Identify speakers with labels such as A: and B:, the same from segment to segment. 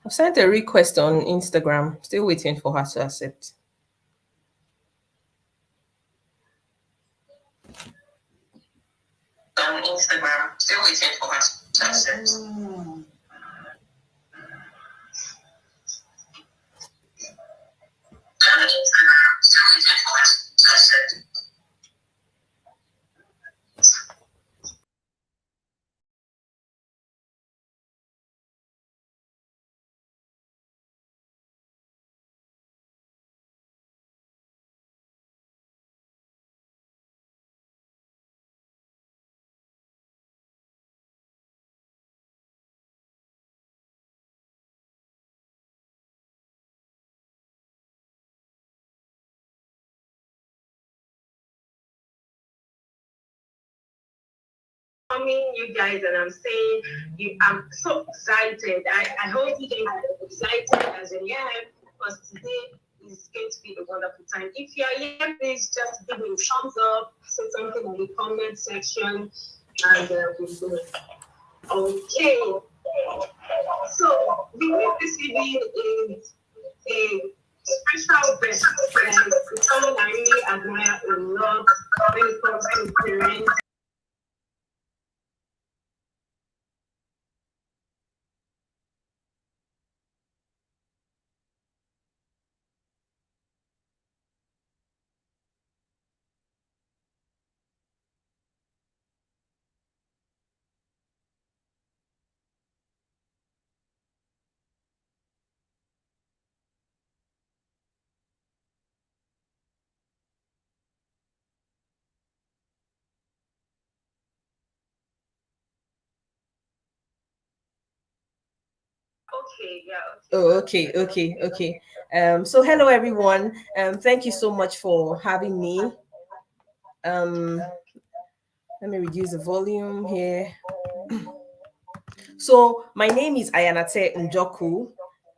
A: I sent a request on Instagram. Still waiting for her to accept. On Instagram. Still waiting for her to accept. You guys, and I'm saying I'm so excited. I hope you guys are excited as I am, because today is going to be a wonderful time. If you are here, please just give me a thumbs up, say something in the comment section, and we'll go. Okay. So the way this evening is a special guest, someone I really admire a lot when it comes to parents. Okay, yeah. Okay. Oh, okay. So hello everyone. Thank you so much for having me. Um, let me reduce the volume here. So my name is Ayanate Njoku.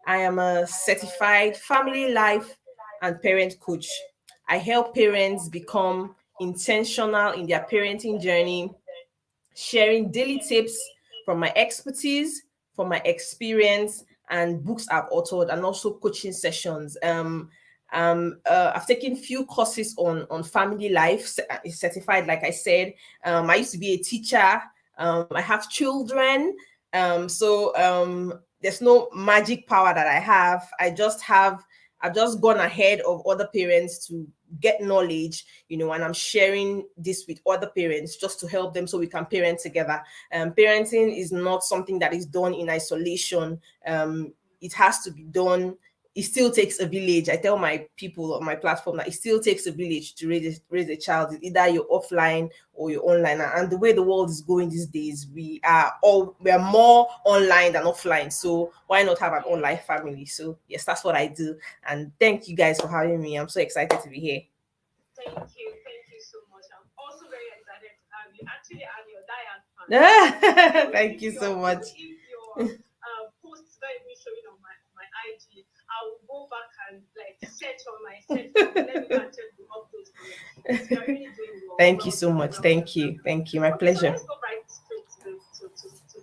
A: I am a certified family life and parent coach. I help parents become intentional in their parenting journey, sharing daily tips from my expertise, from my experience, and books I've authored, and also coaching sessions. I've taken few courses on family life, certified, like I said. I used to be a teacher. I have children. There's no magic power that I have. I've just gone ahead of other parents to get knowledge, and I'm sharing this with other parents just to help them so we can parent together. Parenting is not something that is done in isolation. It has to be done. It still takes a village. I tell my people on my platform that it still takes a village to raise a child. Either you're offline or you're online. And the way the world is going these days, we are more online than offline. So why not have an online family? So yes, that's what I do. And thank you guys for having me. I'm so excited to be here. Thank you so much. I'm also very excited to have you. Actually, I'm your diet fan. Thank you so much. If your posts not even showing on my IG, I will go back and search on my search. Let me go and check the updates for you. You're really doing well. Thank you so much. Thank you. My pleasure. So let's go right straight to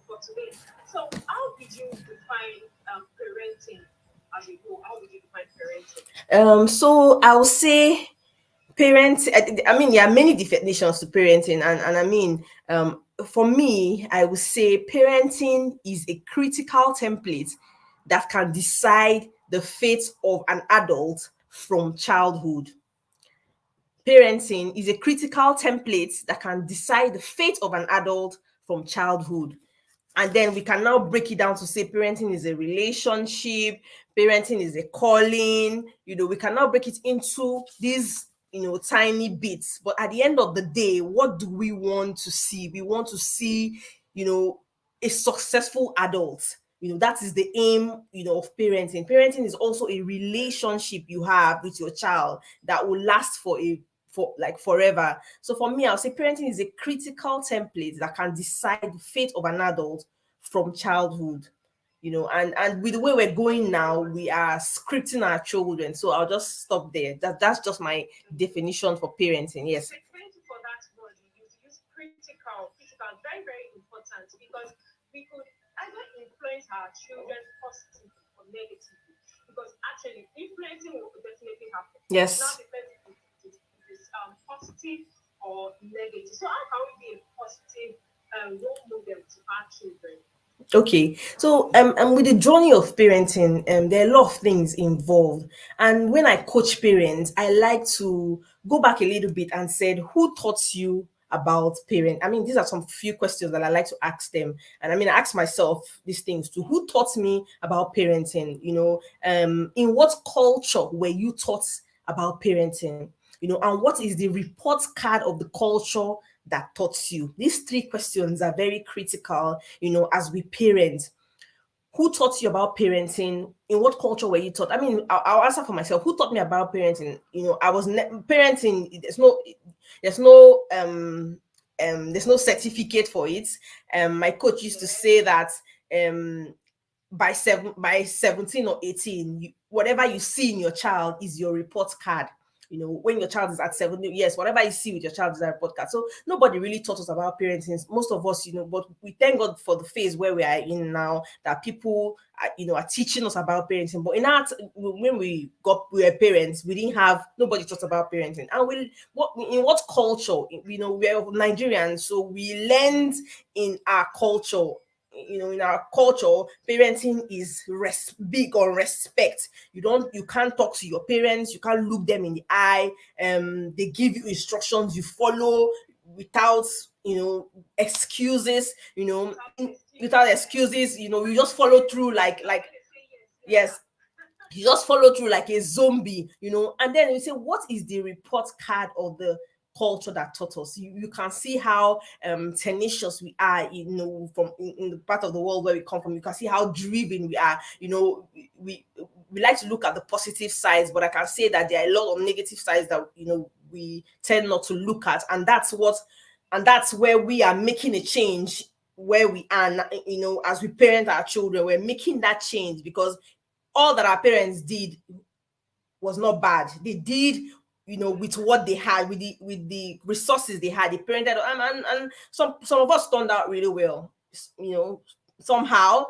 A: for today. So how did you define parenting as a whole? How would you define parenting? So I would say parent. I mean, there are many definitions to parenting, and I mean, for me, I would say parenting is a critical template that can decide the fate of an adult from childhood. Parenting is a critical template that can decide the fate of an adult from childhood. And then we can now break it down to say parenting is a relationship, parenting is a calling. We can now break it into these, tiny bits. But at the end of the day, what do we want to see? We want to see, a successful adult. That is the aim, of parenting. Parenting is also a relationship you have with your child that will last for forever. So for me, I'll say parenting is a critical template that can decide the fate of an adult from childhood. And with the way we're going now, we are scripting our children. So I'll just stop there. That's just my definition for parenting. Yes. Thank you for that word. You use critical, very, very important, because we could either influence our children positively or
B: negatively? Because actually, influencing will definitely happen. It now
A: Yes.
B: depends if it is positive or negative. So how can we be a positive role model to our children?
A: Okay, so and with the journey of parenting, there are a lot of things involved. And when I coach parents, I like to go back a little bit and said, who taught you about parent? I mean, these are some few questions that I like to ask them. And I mean, I ask myself these things too. Who taught me about parenting? In what culture were you taught about parenting? And what is the report card of the culture that taught you? These three questions are very critical, as we parent. Who taught you about parenting? In what culture were you taught? I mean, I'll answer for myself. Who taught me about parenting? I was parenting. There's no certificate for it. My coach used to say that um by 17 or 18, whatever you see in your child is your report card. When your child is at 17, yes, whatever you see with your child is a report card. So nobody really taught us about parenting, most of us, but we thank God for the phase where we are in now, that people are teaching us about parenting. But when we were parents, we didn't have, nobody taught about parenting. And in what culture, we're Nigerians, so we learned in our culture. In our culture, parenting is big on respect. You can't talk to your parents, you can't look them in the eye. They give you instructions, you follow without excuses. Without excuses, you just follow through like
B: When they say yes, yes,
A: yes, you just follow through like a zombie. And then you say, what is the report card of the culture that taught us? You can see how tenacious we are, from in the part of the world where we come from. You can see how driven we are. We like to look at the positive sides, but I can say that there are a lot of negative sides that we tend not to look at. And that's where we are making a change, where we are as we parent our children. We're making that change because all that our parents did was not bad. They did, with what they had, with the resources they had. They parented, and some of us turned out really well. Somehow,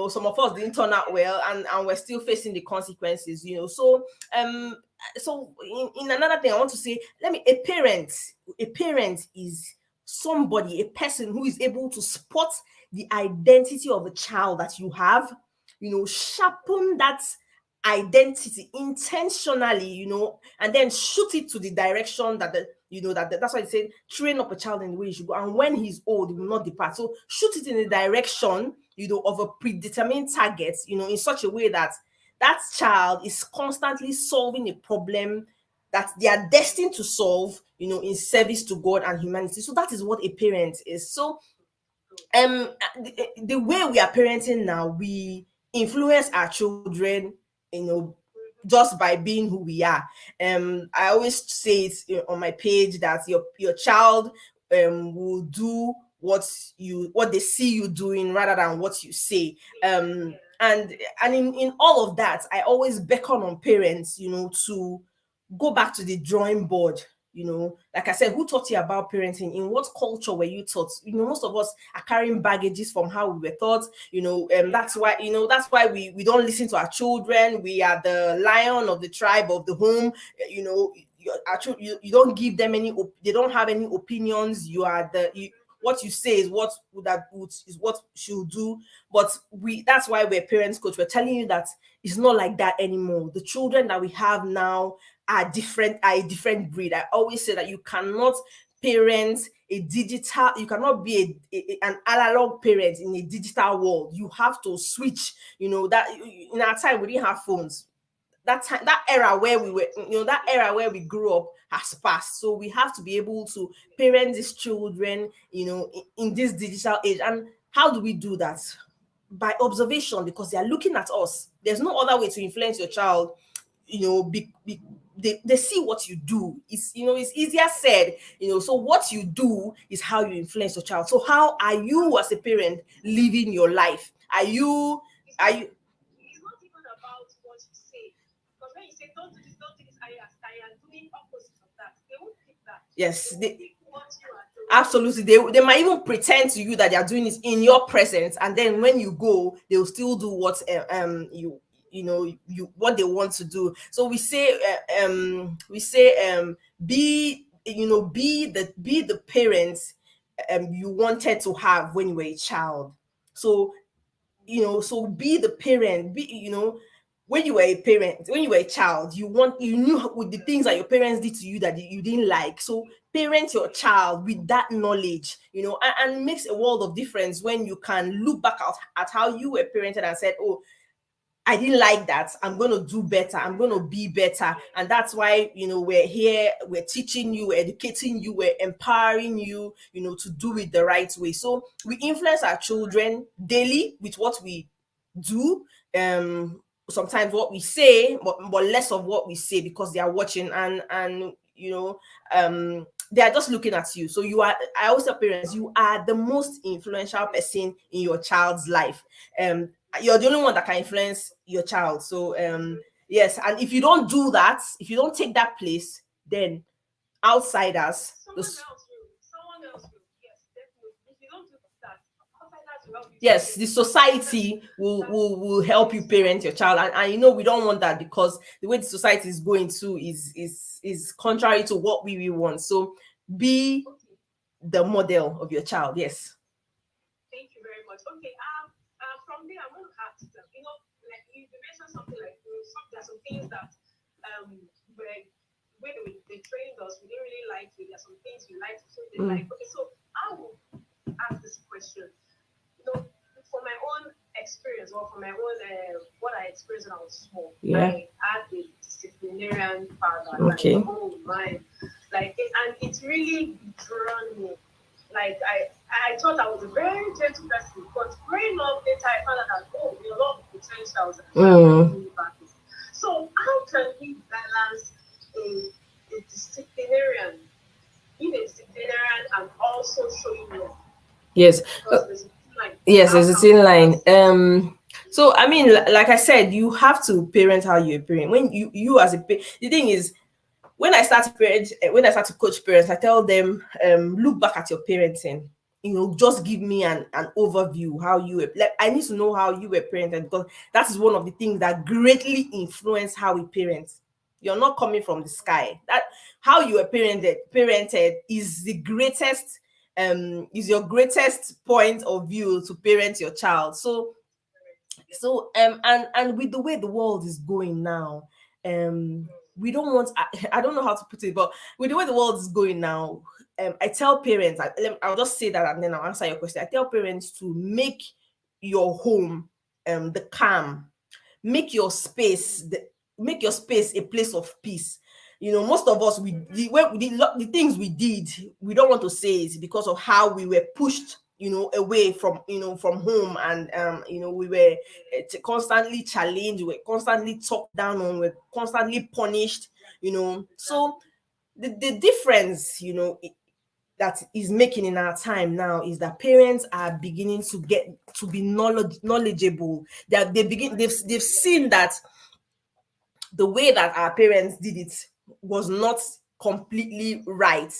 A: some of us didn't turn out well, and we're still facing the consequences. Um, in another thing, I want to say, a parent is somebody, a person who is able to spot the identity of a child that you have, sharpen that identity intentionally, and then shoot it to the direction that that's why they say train up a child in the way he should go, and when he's old he will not depart. So shoot it in the direction, of a predetermined target, in such a way that that child is constantly solving a problem that they are destined to solve, in service to God and humanity. So that is what a parent is. So the way we are parenting now, we influence our children, just by being who we are. I always say it, on my page, that your child will do what they see you doing rather than what you say. And in all of that, I always beckon on parents, to go back to the drawing board. Like I said, who taught you about parenting? In what culture were you taught? Most of us are carrying baggages from how we were taught. That's why we don't listen to our children. We are the lion of the tribe of the home. You don't give them they don't have any opinions. What you say is is what she'll do. But that's why we're parents coach. We're telling you that it's not like that anymore. The children that we have now are a different breed. I always say that you cannot parent you cannot be an analog parent in a digital world. You have to switch. That in our time we didn't have phones. That era where we were, that era where we grew up has passed. So we have to be able to parent these children, in this digital age. And how do we do that? By observation, because they are looking at us. There's no other way to influence your child. They see what you do. It's easier said. So what you do is how you influence your child. So how are you as a parent living your life? Are you
B: It's
A: are
B: not
A: you
B: it's not even about what you say. Because when you say don't do this, I am doing opposite of that. They won't pick that. They
A: yes,
B: will
A: they
B: pick what you are doing.
A: absolutely. They might even pretend to you that they are doing it in your presence, and then when you go, they'll still do what you what they want to do. So we say be the parents you wanted to have when you were a child. So so be the parent, be when you were a parent, when you were a child, you knew with the things that your parents did to you that you didn't like. So parent your child with that knowledge, and it makes a world of difference when you can look back at how you were parented and said, oh, I didn't like that. I'm going to do better. I'm going to be better. And that's why, we're here. We're teaching you, we're educating you, we're empowering you, to do it the right way. So we influence our children daily with what we do. Sometimes what we say, but less of what we say because they are watching and they are just looking at you. So I always tell parents, you are the most influential person in your child's life. You're the only one that can influence your child. So yes, and if you don't do that, if you don't take that place, then outsiders,
B: Someone else will. Yes, definitely. If you don't do that, outsiders will help you to
A: yes,
B: get
A: the
B: it.
A: society will help you
B: Yes.
A: parent your child, and we don't want that, because the way the society is going to is contrary to what we want. So be
B: Okay.
A: the model of your child. Yes.
B: Thank you very much. Okay. From there, I'm going to ask them. Like you mentioned something like there are some things that were when they trained us, we didn't really like it. There are some things we liked, so they like.
A: Mm.
B: Okay, so I will ask this question. For my own experience or for my own what I experienced when I was small,
A: Yeah.
B: I had a disciplinarian father. Like,
A: Okay.
B: oh my, and it really drawn me. Like I thought I was a very gentle person, but growing up later I found out that oh, there are a lot of potentials that I have
A: Mm.
B: in back. So how can we balance a disciplinarian, being a disciplinarian and also showing love?
A: Yes. Uh,
B: Because there's a like
A: yes,
B: how
A: there's a
B: can
A: thin
B: we
A: line.
B: balance it?
A: So I mean, like I said, you have to parent how you parent. When you as the thing is, when I start to coach parents, I tell them, look back at your parenting. Just give me an overview how you were. Like, I need to know how you were parented, because that is one of the things that greatly influence how we parent. You're not coming from the sky. That how you were parented is the greatest is your greatest point of view to parent your child. And with the way the world is going now, we don't want I don't know how to put it, but with the way the world is going now, I tell parents, I'll just say that and then I'll answer your question. I tell parents to make your home the calm, make your space make your space a place of peace. Most of us, the things we did, we don't want to say it because of how we were pushed, away from home, and we were constantly challenged, we were constantly talked down on, we were constantly punished. So the difference, that is making in our time now is that parents are beginning to get to be knowledgeable. They've seen that the way that our parents did it was not completely right,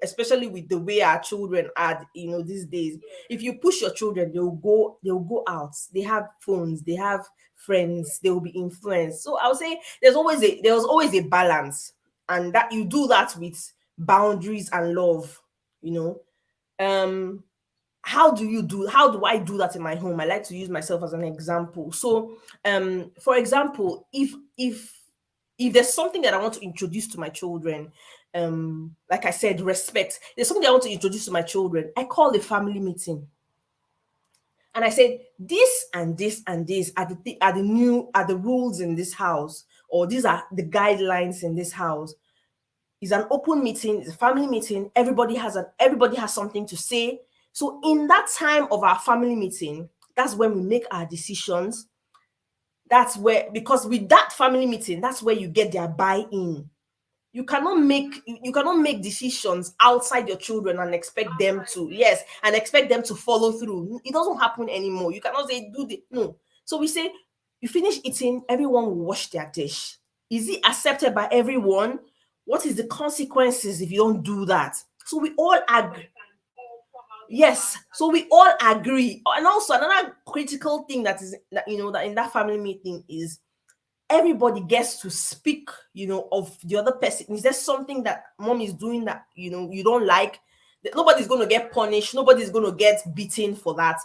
A: especially with the way our children are, these days. If you push your children, they'll go out, they have phones, they have friends, they will be influenced. So I would say there's always a balance, and that you do that with boundaries and love. you know um how do I do that in my home? I like to use myself as an example. So for example, if there's something that I want to introduce to my children, like I said, respect. There's something I want to introduce to my children, I call a family meeting, and I said, this and this and this are the rules in this house, or these are the guidelines in this house. It's an open meeting, it's a family meeting. Everybody has something to say. So in that time of our family meeting, that's when we make our decisions. That's where, because with that family meeting, that's where you get their buy-in. You cannot make decisions outside your children and expect them
B: Outside,
A: to,
B: yes.
A: yes, and expect them to follow through. It doesn't happen anymore. You cannot say do the no. So we say, you finish eating, everyone will wash their dish. Is it accepted by everyone? What is the consequences if you don't do that? So we all
B: Everybody
A: agree.
B: can all come out the
A: Yes,
B: back and
A: so we all agree. And also another critical thing that is that in that family meeting is, everybody gets to speak, of the other person. Is there something that mom is doing that you don't like? Nobody's going to get punished, nobody's going to get beaten for that.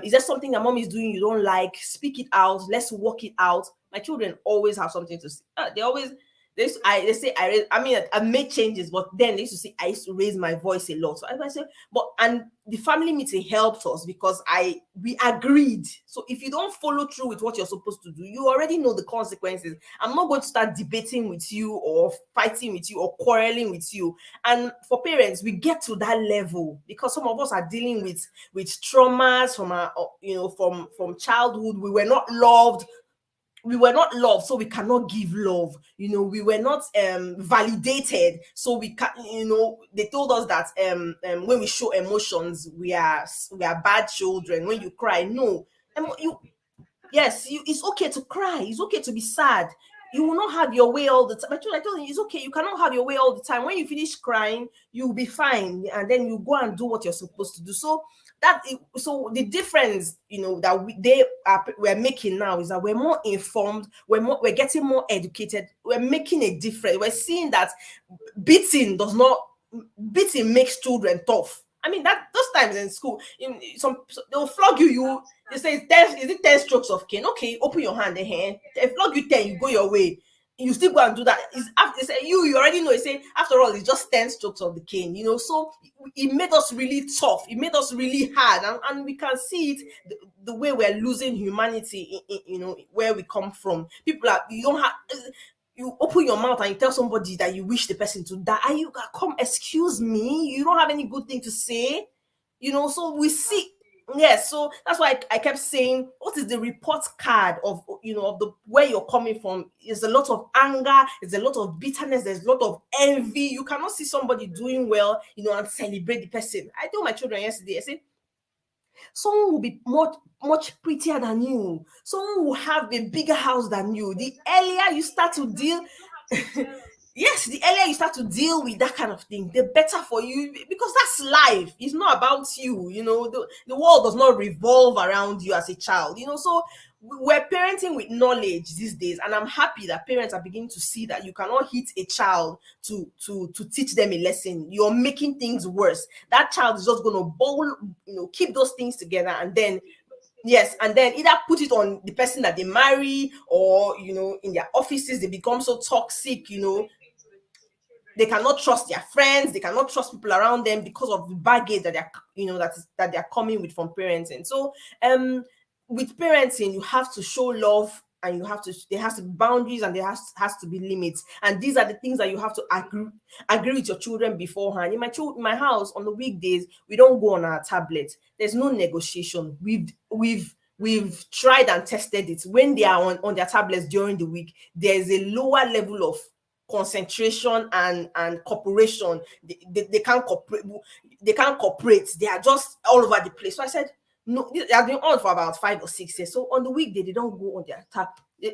A: Is there something that mom is doing you don't like? Speak it out, let's work it out. My children always have something to say. They always they say I made changes, but then they used to say I used to raise my voice a lot. So I say, but and the family meeting helped us because we agreed. So if you don't follow through with what you're supposed to do, you already know the consequences. I'm not going to start debating with you or fighting with you or quarreling with you. And for parents, we get to that level because some of us are dealing with traumas from our from childhood. We were not loved, so we cannot give love. We were not validated, so we can they told us that when we show emotions, we are bad children. When you cry, no. You Yes, it's okay to cry, it's okay to be sad. You will not have your way all the time. But I told you, it's okay, you cannot have your way all the time. When you finish crying, you'll be fine, and then you go and do what you're supposed to do. So the difference, that we're making now is that we're more informed, we're getting more educated, we're making a difference. We're seeing that beating does not beating makes children tough. I mean, that those times in school, they'll flog you. They say is it 10 strokes of cane? Okay, open your hand. They flog you 10, you go your way. You still go and do that. Is after they say you already know. They say after all, it's just 10 strokes of the cane. So it made us really tough. It made us really hard, and we can see it the way we're losing humanity. Where we come from. People are you don't have you open your mouth and you tell somebody that you wish the person to die, and you come, excuse me, you don't have any good thing to say. So we see. Yes, so that's why I kept saying, what is the report card of the where you're coming from? There's a lot of anger, there's a lot of bitterness, there's a lot of envy. You cannot see somebody doing well, and celebrate the person. I told my children yesterday, I said, someone will be much prettier than you. Someone will have a bigger house than you. The earlier you start to deal, yes, the earlier you start to deal with that kind of thing, the better for you, because that's life. It's not about you. The world does not revolve around you as a child. So we're parenting with knowledge these days, and I'm happy that parents are beginning to see that you cannot hit a child to teach them a lesson. You're making things worse. That child is just going to keep those things together, and then yes, and then either put it on the person that they marry, or in their offices they become so toxic. They cannot trust their friends, they cannot trust people around them because of the baggage that they're coming with from parenting. So with parenting, you have to show love, and there has to be boundaries, and there has to be limits, and these are the things that you have to agree with your children beforehand. In my house, on the weekdays, we don't go on our tablet. There's no negotiation. We've tried and tested it. When they are on their tablets during the week, there's a lower level of concentration and cooperation. They can't cooperate. They are just all over the place. So I said, no, they have been on for about 5 or 6 years. So on the weekday, they don't go on their tab.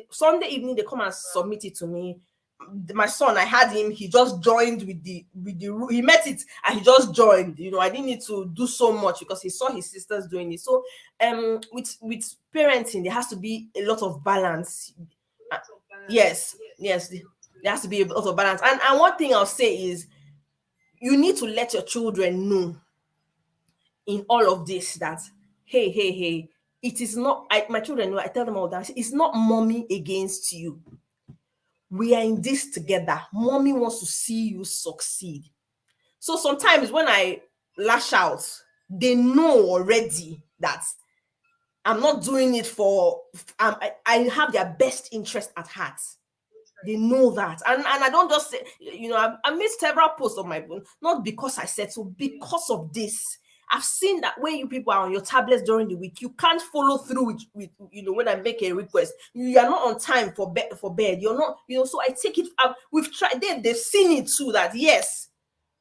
A: Sunday evening, they come and submit it to me. My son, I had him, he just joined with the he met it, and he just joined. I didn't need to do so much because he saw his sisters doing it. So with parenting, there has to be a lot of balance. Yes, there has to be a lot of balance. And one thing I'll say is, you need to let your children know in all of this that, hey, it is not, my children know, I tell them all that, it's not mommy against you. We are in this together. Mommy wants to see you succeed. So sometimes when I lash out, they know already that I'm not doing it for, I have their best interest at heart. They know that. And I don't just say, I made several posts on my phone, not because I said so, because of this. I've seen that when you people are on your tablets during the week, you can't follow through with when I make a request. You are not on time for bed. You're not, so I take it up. We've tried, they've seen it too, that yes,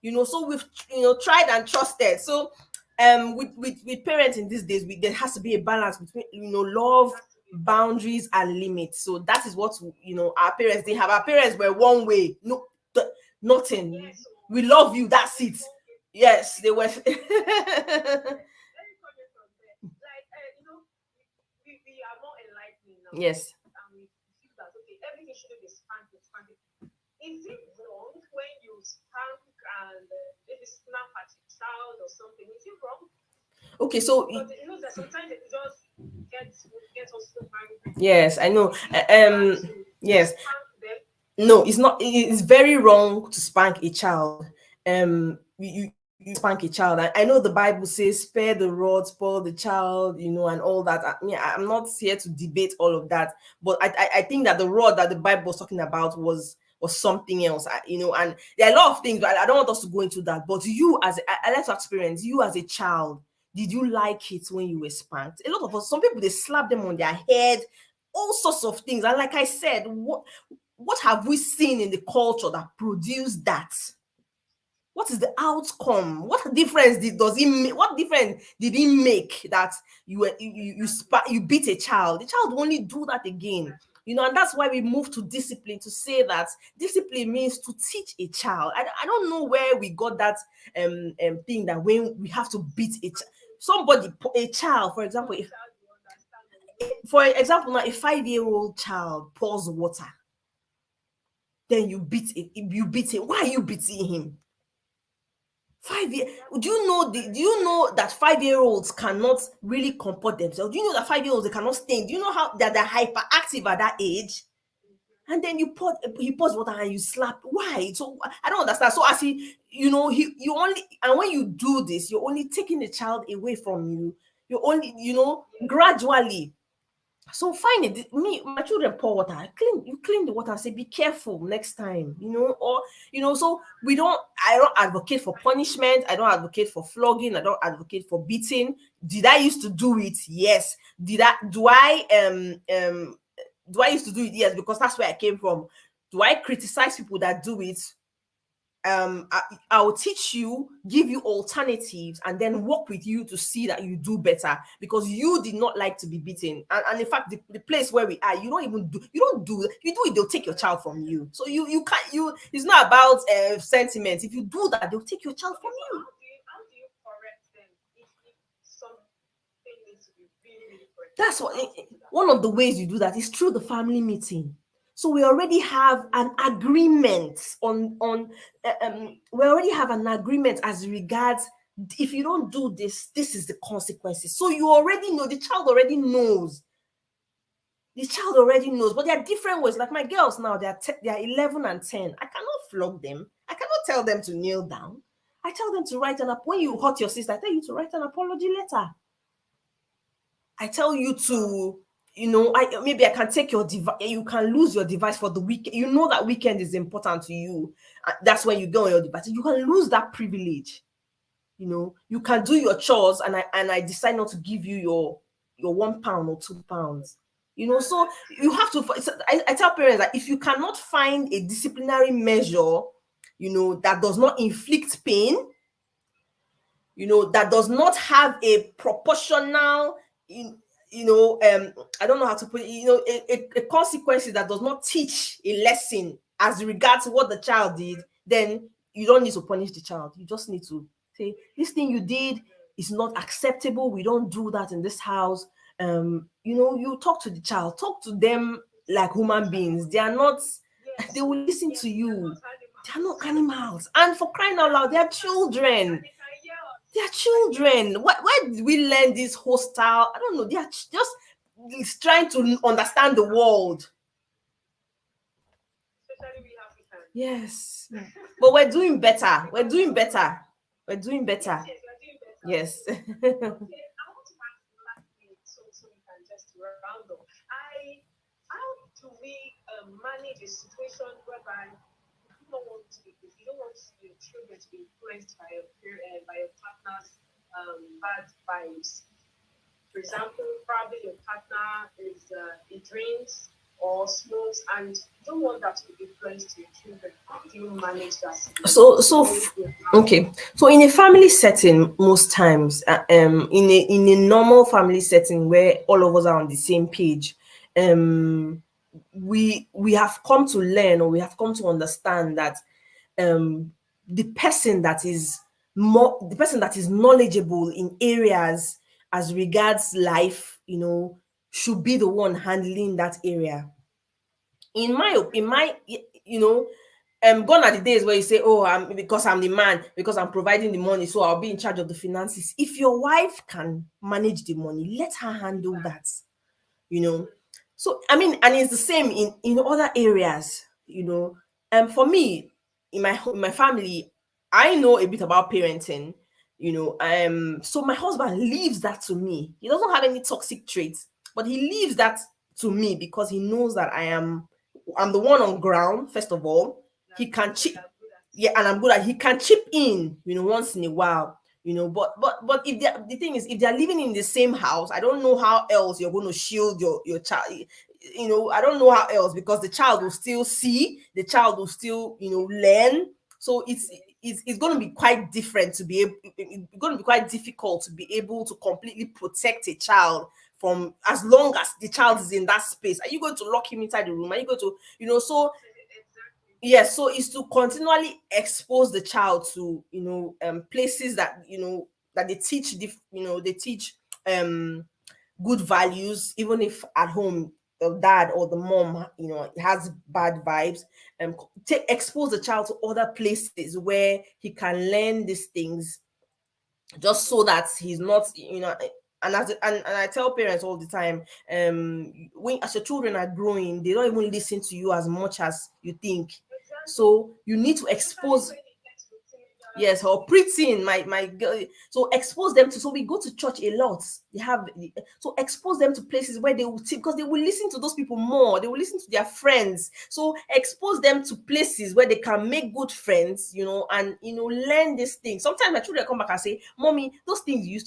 A: so we've tried and trusted. So with parenting these days, there has to be a balance between love, boundaries, and limits. So that is what our parents didn't have. Our parents were one way, nothing. We love you, that's it. Yes, they were.
B: We are more enlightened now.
A: Yes.
B: And we feel that, okay, everything shouldn't be spanking, spanking. Is it wrong when you spank and maybe snap at your child or something? Is it wrong?
A: Okay, so
B: Because you know that sometimes it just gets us so angry.
A: yes, I know.
B: Is it bad to
A: Yes,
B: spank them?
A: no, it's not. It's very wrong to spank a child. You spank a child. I know the Bible says, "Spare the rod, spoil the child," and all that. I mean, I'm not here to debate all of that, but I think that the rod that the Bible was talking about was something else. And there are a lot of things, but I don't want us to go into that. But you, I like to experience you as a child. Did you like it when you were spanked? A lot of us, some people, they slap them on their head, all sorts of things. And like I said, what have we seen in the culture that produced that? What is the outcome? What difference does it make? What difference did it make that you beat a child? The child will only do that again. And that's why we move to discipline, to say that discipline means to teach a child. I don't know where we got that thing that when we have to beat somebody, a child, for example,
B: Some
A: if
B: child will understand or know.
A: for example now a 5-year-old child pours water, then you beat him. Why are you beating him? 5 year Do you know that 5-year-olds cannot really comport themselves? Do you know that 5-year-olds, they cannot stand? Do you know how that they're hyperactive at that age? And then he pours water and you slap. Why? So I don't understand. So as you only, and when you do this, you're only taking the child away from you. You're only, gradually. So fine it. My children pour water. You clean the water and say, be careful next time, or so I don't advocate for punishment, I don't advocate for flogging, I don't advocate for beating. Did I used to do it? Yes. Do I used to do it? Yes, because that's where I came from. Do I criticize people that do it? I'll teach you, give you alternatives, and then work with you to see that you do better, because you did not like to be beaten. And in fact, the place where we are, you do it, they'll take your child from you. So you can't, it's not about sentiment. If you do that, they'll take your child
B: Okay,
A: from
B: so
A: you.
B: how do you correct them if something needs to be really, really corrected?
A: That's
B: How
A: what
B: do you do that?
A: one of the ways you do that is through the family meeting. So we already have an agreement we already have an agreement as regards, if you don't do this, this is the consequences. So you already know, the child already knows. But there are different ways. Like my girls now, they are 11 and 10. I cannot flog them. I cannot tell them to kneel down. I tell them to write when you hurt your sister, I tell you to write an apology letter. I tell you to, maybe I can take your device. You can lose your device for the weekend. You know that weekend is important to you. That's when you go on your device. You can lose that privilege. You can do your chores, and I decide not to give you your £1 or £2. So you have to. I tell parents that if you cannot find a disciplinary measure, that does not inflict pain, that does not have a proportional, I don't know how to put it, a consequences that does not teach a lesson as regards what the child did, then you don't need to punish the child. You just need to say, this thing you did is not acceptable. We don't do that in this house. You talk to the child, talk to them like human beings. They are not, they
B: Yes,
A: will listen
B: yes,
A: to
B: they are
A: you.
B: not
A: They are
B: animals.
A: not animals. And for crying out loud, they are children.
B: And they can hear
A: They are
B: us. They can hear us.
A: children. Where did we learn this hostile? I don't know. They are just trying to understand the world.
B: Especially we Africans.
A: Yes. But we're doing better. We're doing better. We're doing
B: Yes,
A: better.
B: yes, we are doing better.
A: Yes.
B: Okay, I want to ask the last thing, so we can just round up. How do we manage a situation whereby you do not want to be, you don't want your children to be influenced by your by your partner's bad vibes? For example, probably your partner is he drinks or smokes, and you don't want that to be influenced to your children. How do you manage that situation?
A: Okay. So in a family setting, most times, in a normal family setting where all of us are on the same page, um, we have come to learn, or we have come to understand that um the person that is knowledgeable in areas as regards life, should be the one handling that area. in my you know, gone are the days where you say, oh, I'm because I'm the man, because I'm providing the money, so I'll be in charge of the finances. If your wife can manage the money, let her handle that, you know. So I mean, and it's the same in other areas, you know. For me, in my family, I know a bit about parenting, you know. So my husband leaves that to me. He doesn't have any toxic traits, but he leaves that to me because he knows that I'm the one on ground. First of all, he
B: That's
A: can
B: good.
A: chip,
B: You're good at
A: yeah,
B: it.
A: and I'm good at, he can chip in, you know, once in a while, you know. But if the thing is, if they're living in the same house, I don't know how else you're going to shield your child, you know. I don't know how else, because the child will still see, the child will still, you know, learn. So it's going to be quite different to be able, it's going to be quite difficult to be able to completely protect a child from, as long as the child is in that space. Are you going to lock him inside the room? Are you going to, you know? So
B: Exactly.
A: yes, so it's to continually expose the child to, you know, places that, you know, that they teach you know, they teach um good values, even if at home the dad or the mom, you know, has bad vibes. Take Expose the child to other places where he can learn these things, just so that he's not, you know. And I tell parents all the time, when, as your children are growing, they don't even listen to you as much as you think.
B: Exactly.
A: So you need to
B: Especially
A: expose.
B: when it gets to
A: Yes,
B: teenagers.
A: or preteen, my girl. So expose them to. So we go to church a lot. They have, so expose them to places where they will see, because they will listen to those people more. They will listen to their friends. So expose them to places where they can make good friends, you know, and, you know, learn these things. Sometimes my children come back and say, "Mommy, those things you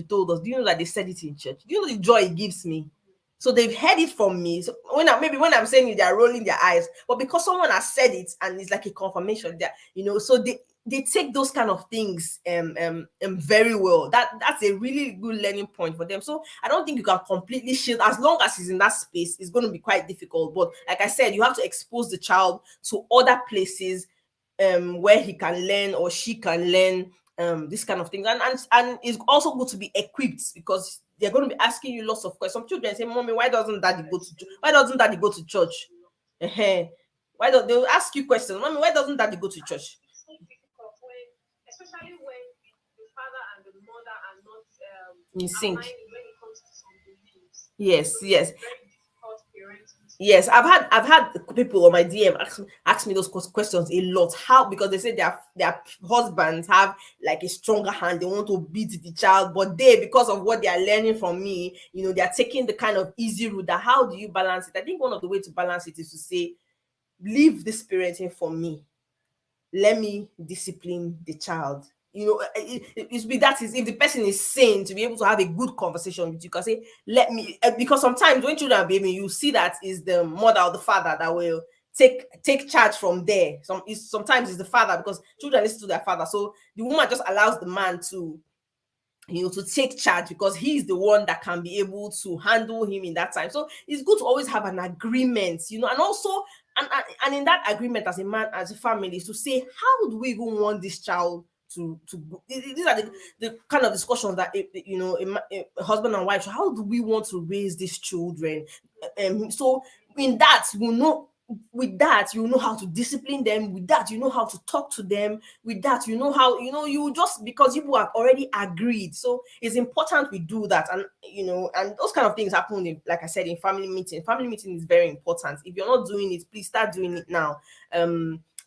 A: told us. Do you know that they said it in church? Do you know the joy it gives me?" So they've heard it from me. So maybe when I'm saying it, they're rolling their eyes, but because someone has said it and it's like a confirmation, that, you know, so they take those kind of things very well. That's a really good learning point for them. So I don't think you can completely shield, as long as he's in that space. It's going to be quite difficult. But like I said, you have to expose the child to other places where he can learn or she can learn this kind of things. And it's also good to be equipped, because they're going to be asking you lots of questions. Some children say, "Mommy, why doesn't daddy go to church?" uh Why don't they'll ask you questions? "Mommy, why doesn't daddy go to church?"
B: It's so difficult when, especially when the father and the mother are not
A: In sync.
B: aligning when it comes to some beliefs. It's
A: Yes,
B: going to
A: yes.
B: be very difficult parenting to
A: Yes, I've had people on my DM ask me those questions a lot. How? Because they say their husbands have like a stronger hand. They want to beat the child, but they, because of what they are learning from me, you know, they are taking the kind of easy route. That, how do you balance it? I think one of the way to balance it is to say, leave this parenting for me. Let me discipline the child. You know, that is, if the person is sane, to be able to have a good conversation with you, can say, let me, because sometimes when children are baby, you see that is the mother or the father that will take charge from there. Sometimes it's the father, because children listen to their father. So the woman just allows the man to, you know, to take charge, because he's the one that can be able to handle him in that time. So it's good to always have an agreement, you know. And also, and in that agreement, as a man, as a family, is to say, how do we even want this child to go? These are the kind of discussions that, you know, a husband and wife, how do we want to raise these children? So in that, we know, with that, you know how to discipline them. With that, you know how to talk to them. With that, you know how, you know, you just, because you have already agreed. So it's important we do that. And, you know, and those kind of things happen in, like I said, in family meeting is very important. If you're not doing it, please start doing it now.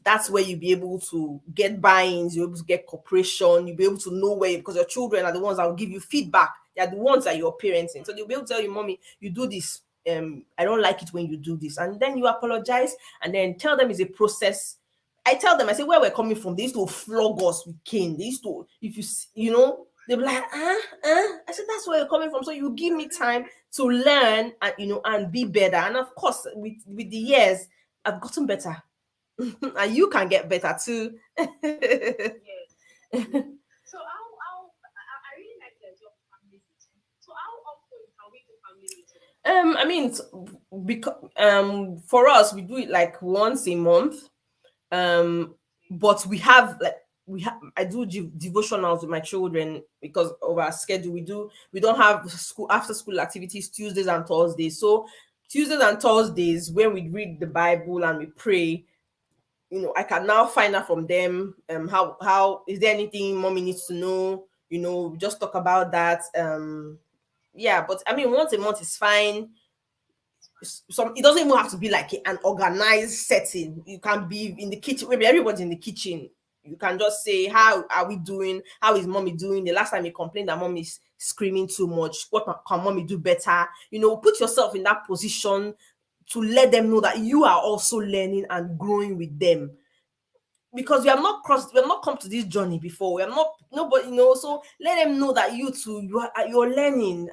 A: That's where you'll be able to get buy-ins, you'll be able to get cooperation, you'll be able to know where, because your children are the ones that will give you feedback. They're the ones that you're parenting, so they'll be able to tell you, "Mommy, you do this, I don't like it when you do this," and then you apologize, and then tell them it's a process. I tell them, I say, where we're coming from, they used to flog us with cane. They used to, if you know, they'll be like, I said, that's where you're coming from. So you give me time to learn, and, you know, and be better. And of course, with the years, I've gotten better. And you can get better too.
B: yes. So I really like the idea of family meeting. So how often can we do family meeting?
A: I mean, because for us, we do it like once a month. um but we have I do devotionals with my children, because of our schedule. We don't have school, after school activities, Tuesdays and Thursdays. So Tuesdays and Thursdays, when we read the Bible and we pray, I can now find out from them, how is there anything mommy needs to know, just talk about that. Yeah, but I mean, once a month is fine. Some It doesn't even have to be like an organized setting. You can be in the kitchen, maybe everyone's in the kitchen. You can just say, how are we doing, how is mommy doing, the last time you complained that mommy is screaming too much, what can mommy do better. Put yourself in that position to let them know that you are also learning and growing with them, because we have not come to this journey before. We have not nobody, so let them know that you too, you're learning.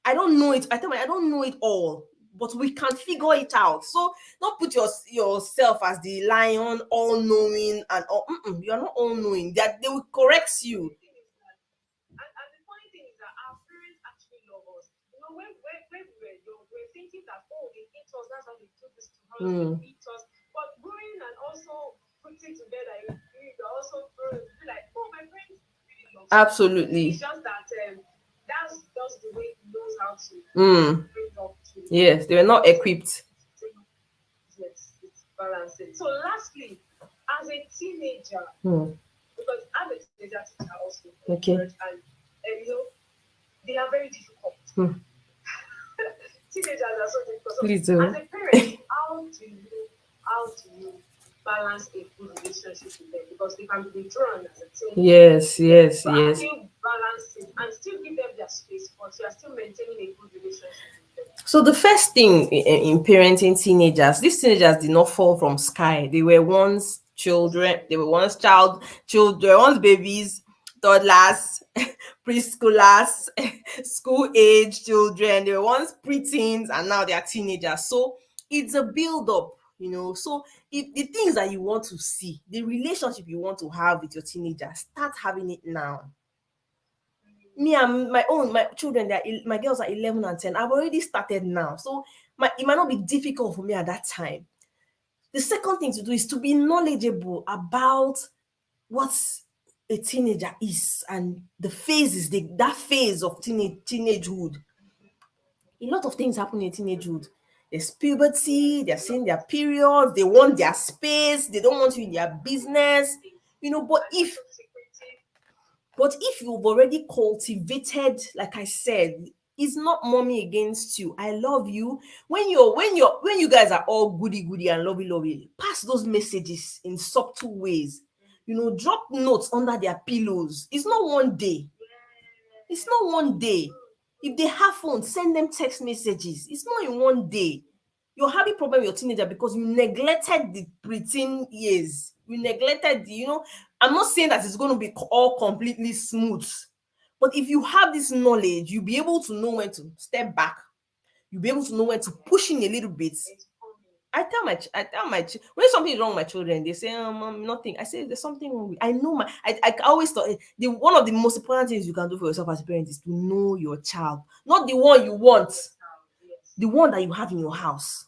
A: I don't know it. I tell me I don't know it all, but we can figure it out. So don't put yourself as the lion, all knowing and all. You're not all knowing. That they will correct you.
B: And the funny thing is that our parents actually love us. When we were young, we were thinking that, oh, they hate us, that's how they do this to us, they
A: Mm,
B: beat us. But growing and also putting together, you're also growing. Be like, oh, my parents really love me. It's
A: absolutely.
B: just that that's just the way he knows how to
A: Mm,
B: bring up children.
A: yes, they were not equipped.
B: So, yes, it's balancing. So lastly, as a teenager,
A: Mm,
B: because I'm a teenager teacher also in
A: okay.
B: church, and they are very difficult.
A: Mm,
B: Teenagers are so difficult. So
A: please
B: as
A: do.
B: a parent, how do you balance a good relationship with them? Because they can be withdrawn at the teen.
A: Yes, yes,
B: But how do
A: yes.
B: you balance it and still give them their space, but you are still maintaining a good relationship with them?
A: So the first thing in parenting teenagers, these teenagers did not fall from sky. They were once children. They were once children, once babies, toddlers, preschoolers, school age children. They were once preteens, and now they are teenagers. So it's a build up. So if the things that you want to see, the relationship you want to have with your teenager, start having it now. Me and my children, my girls are 11 and 10. I've already started now, so it might not be difficult for me at that time. The second thing to do is to be knowledgeable about what a teenager is, and the phases, that phase of teenagehood. A lot of things happen in teenagehood. There's puberty, they're seeing their periods, they want their space, they don't want you in their business. But
B: And
A: if
B: also secretive.
A: you've already cultivated, like I said, it's not mommy against you. I love you. When you guys are all goody goody and lovey lovey, pass those messages in subtle ways. Drop notes under their pillows. It's not one day. It's
B: Yes,
A: not one day.
B: true,
A: If
B: true.
A: they have phones, send them text messages. It's not in one day. You're having problem with your teenager because you neglected the preteen years. You neglected I'm not saying that it's going to be all completely smooth, but if you have this knowledge, you'll be able to know when to step back. You'll be able to know when to push in a little bit.
B: It's coming.
A: When something is wrong with my children, they say, Mom, nothing. I say, there's something wrong with. I know I always thought, one of the most important things you can do for yourself as a parent is to know your child, not the one you want,
B: Your child, yes.
A: the one that you have in your house.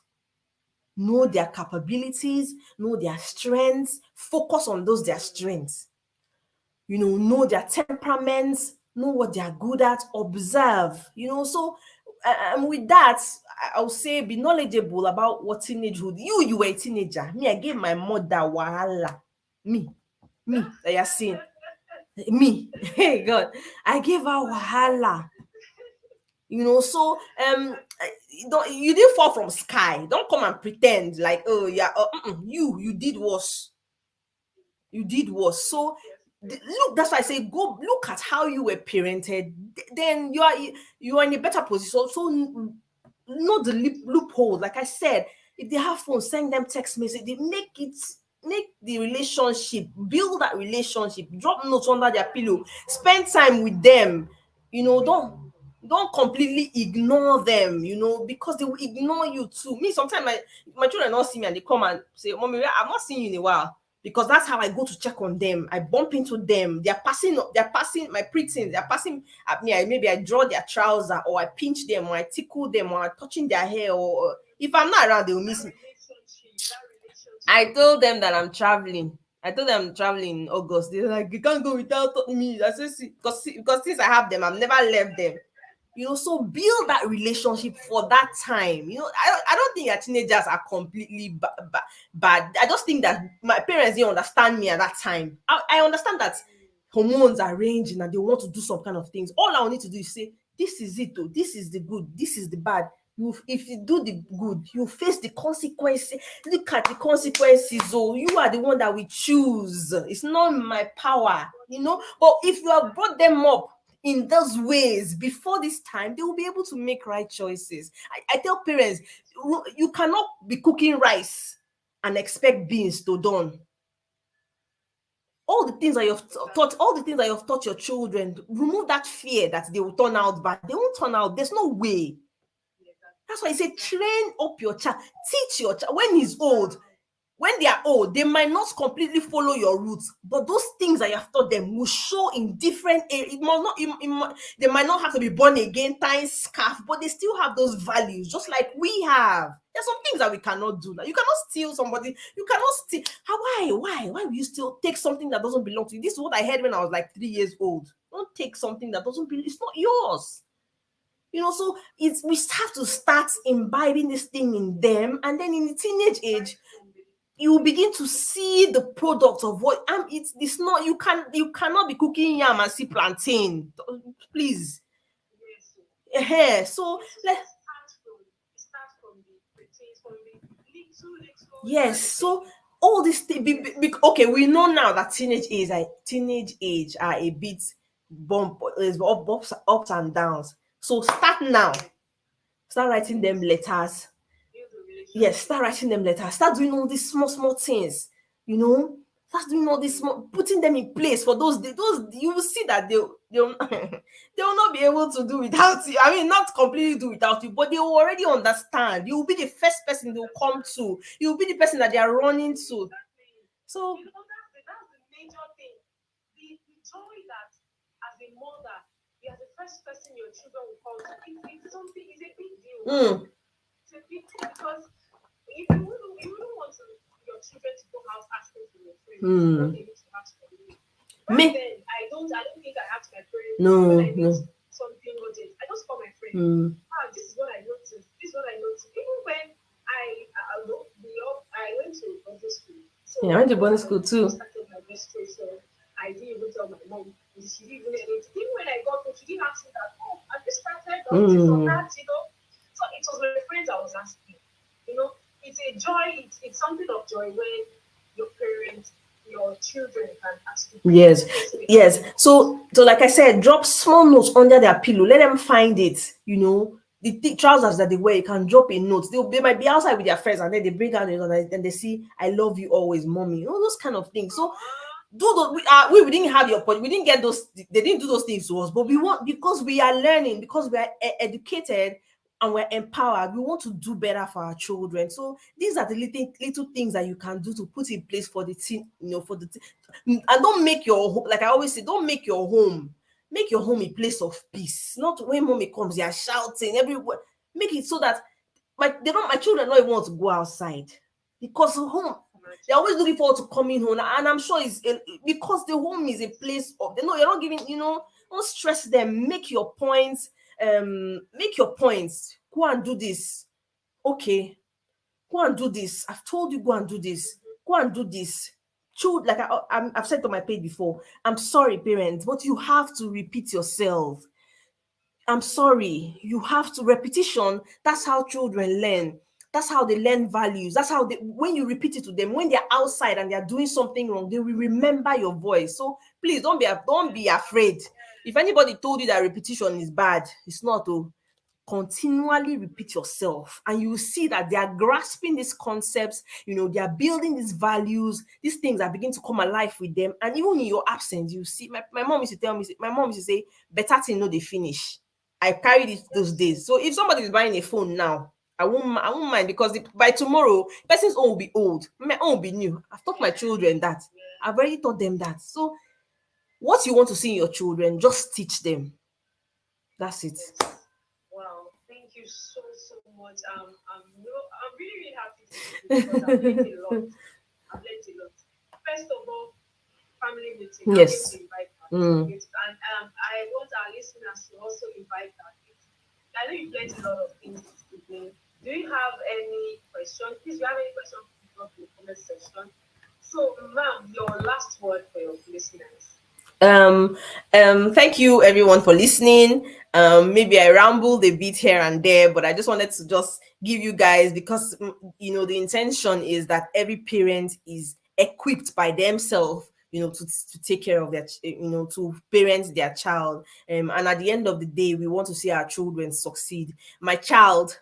A: Know their capabilities, know their strengths, focus on those their strengths. Know their temperaments, know what they are good at, observe. So and with that, I'll say be knowledgeable about what teenagehood. You were a teenager. Me, I gave my mother wahala. Me that you're seeing. Me. Hey God, I gave her wahala. So you didn't fall from sky. Don't come and pretend like, oh yeah, you did worse. You did worse. So
B: Yes,
A: look, that's why I say go look at how you were parented. Then you are in a better position. So know the loophole. Like I said, if they have phones, send them text message. They make the relationship, build that relationship. Drop notes under their pillow. Spend time with them. Don't completely ignore them. Because they will ignore you too. Me, sometimes my children don't see me and they come and say, "Mommy, I'm not seeing you in a while." Because that's how I go to check on them. I bump into them. They're passing my preteens. They're passing at me. Maybe I draw their trouser, or I pinch them, or I tickle them, or I touching their hair, or if I'm not around, they will miss me.
B: that relationship
A: I
B: will
A: told
B: keep.
A: them that I'm traveling. I told them I'm traveling in August. They're like, you can't go without me. I said, because since I have them, I've never left them. So build that relationship for that time. I don't think that teenagers are completely bad. I just think that my parents didn't understand me at that time. I understand that hormones are ranging and they want to do some kind of things. All I need to do is say, this is it, oh, this is the good, this is the bad. If you do the good, you face the consequences. Look at the consequences. Oh, you are the one that we choose. It's not my power. But if you have brought them up in those ways before this time, they will be able to make right choices. I tell parents, you cannot be cooking rice and expect beans to done. All the things that you've taught your children, remove that fear that they will turn out bad. They won't turn out. There's no way. That's why I say train up your child, teach your child. When they are old, they might not completely follow your roots, but those things that you have taught them will show in different areas. They might not have to be born again, tying scarf, but they still have those values, just like we have. There's some things that we cannot do. Now, you cannot steal somebody. You cannot steal. Why will you still take something that doesn't belong to you? This is what I heard when I was like 3 years old. Don't take something that doesn't belong. It's not yours. So we have to start imbibing this thing in them, and then in the teenage age, you will begin to see the product of what it's not. You cannot be cooking yam and see plantain, please. So yes, so all this thing, okay, we know now that teenage age are a bit is ups and downs. So start now. Start writing them letters. Yes, start writing them letters. Start doing all these small things. Start doing all this putting them in place for those days. You will see that they'll they will not be able to do without you. I mean, not completely do without you, but they will already understand. You will be the first person they will come to. You will be the person that they are running to. So
B: That's the major thing. The joy that as a mother, you are the first person your children will come to. It's a big deal. It's a big deal because if you wouldn't want your children to go out asking for your friends, what they need to ask for you. Back then, I don't think I asked my parents when I need something urgent. I just call my friend. This is what I noticed. This is what I noticed. Even when I went to boarding school. So
A: yeah, I went to boarding school too.
B: I started my registration. I didn't even tell my mom. She didn't even anything. Even when I got home, she didn't ask me that. Oh, have you started or this or that? So it was my friends I was asking. It's a joy. It's something of joy when your parents, your children can ask you.
A: Yes. So like I said, drop small notes under their pillow. Let them find it. The trousers that they wear, you can drop a note. They might be outside with their friends, and then they bring out the note and they see, "I love you always, mommy." Those kind of things. So do those. We didn't have your point. We didn't get those. They didn't do those things to us, but we want, because we are learning, because we are educated and we're empowered. We want to do better for our children. So these are the little things that you can do to put in place for the teen. And don't make your home, like I always say, don't make your home. Make your home a place of peace. Not when mommy comes, they are shouting everywhere. Make it so that my children don't even want to go outside, because home, they're always looking forward to coming home. And I'm sure because the home is a place of, they know you're not giving, don't stress them. Make your points. Go and do this. Okay, go and do this. I've told you, go and do this. Go and do this. Like I've said on my page before, I'm sorry, parents, but you have to repeat yourself. I'm sorry. You have to. Repetition. That's how children learn. That's how they learn values. That's how when you repeat it to them, when they're outside and they're doing something wrong, they will remember your voice. So please don't be afraid. If anybody told you that repetition is bad, it's not. Continually repeat yourself, and you will see that they are grasping these concepts. They are building these values. These things are beginning to come alive with them. And even in your absence, you see, my mom used to tell me, my mom used to say, better thing no they finish. I carried it those days. So if somebody is buying a phone now, I won't mind, because by tomorrow, person's own will be old, my own will be new. I've taught my children that. I've already taught them that. So what you want to see in your children, just teach them. That's it.
B: Wow, thank you so much. I'm really really happy to see this because I've learned a lot. First of all, family meeting.
A: Yes.
B: I'm going to invite that. And I want our listeners to also invite that. know you've learned a lot of things this evening. Do you have any question? Please, if you have any question, please drop in the comment section. So, ma'am, your last word for your listeners.
A: um thank you everyone for listening. Maybe I rambled a bit here and there, but I just wanted to just give you guys, because the intention is that every parent is equipped by themselves, to take care of to parent their child. And at the end of the day, we want to see our children succeed. My child,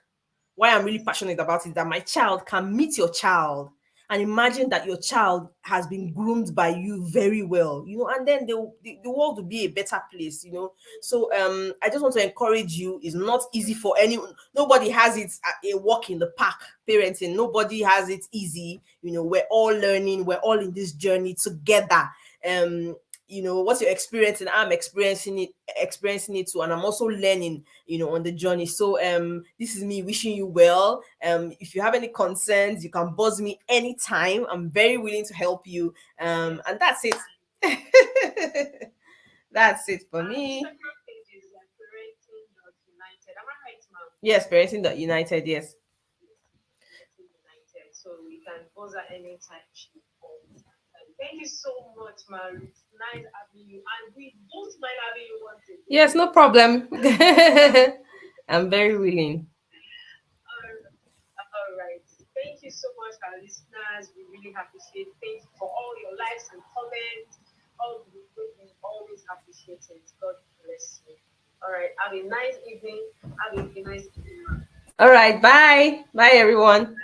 A: why I'm really passionate about it, that my child can meet your child and imagine that your child has been groomed by you very well, and then the world will be a better place. So I just want to encourage you. It's not easy for anyone. Nobody has it a walk in the park parenting. Nobody has it easy. We're all learning, we're all in this journey together. What you're experiencing, I'm experiencing it too, and I'm also learning, on the journey. So this is me wishing you well. If you have any concerns, you can buzz me anytime. I'm very willing to help you. And that's it. That's it for
B: Our
A: me.
B: Instagram page is parenting.united. Am I right, ma'am?
A: Yes, parenting united. Yes.
B: Yes, Parenting United. So you can pause at any time she calls. Thank you so much, ma'am. It's nice having you. And we don't mind having you once again.
A: Yes, no problem. I'm very willing.
B: All right. Thank you so much, our listeners. We really appreciate. Thank you for all your likes and comments. All the good, we always appreciate it. God bless you. All right. Have a nice evening. Have a nice evening.
A: All right, bye. Bye, everyone.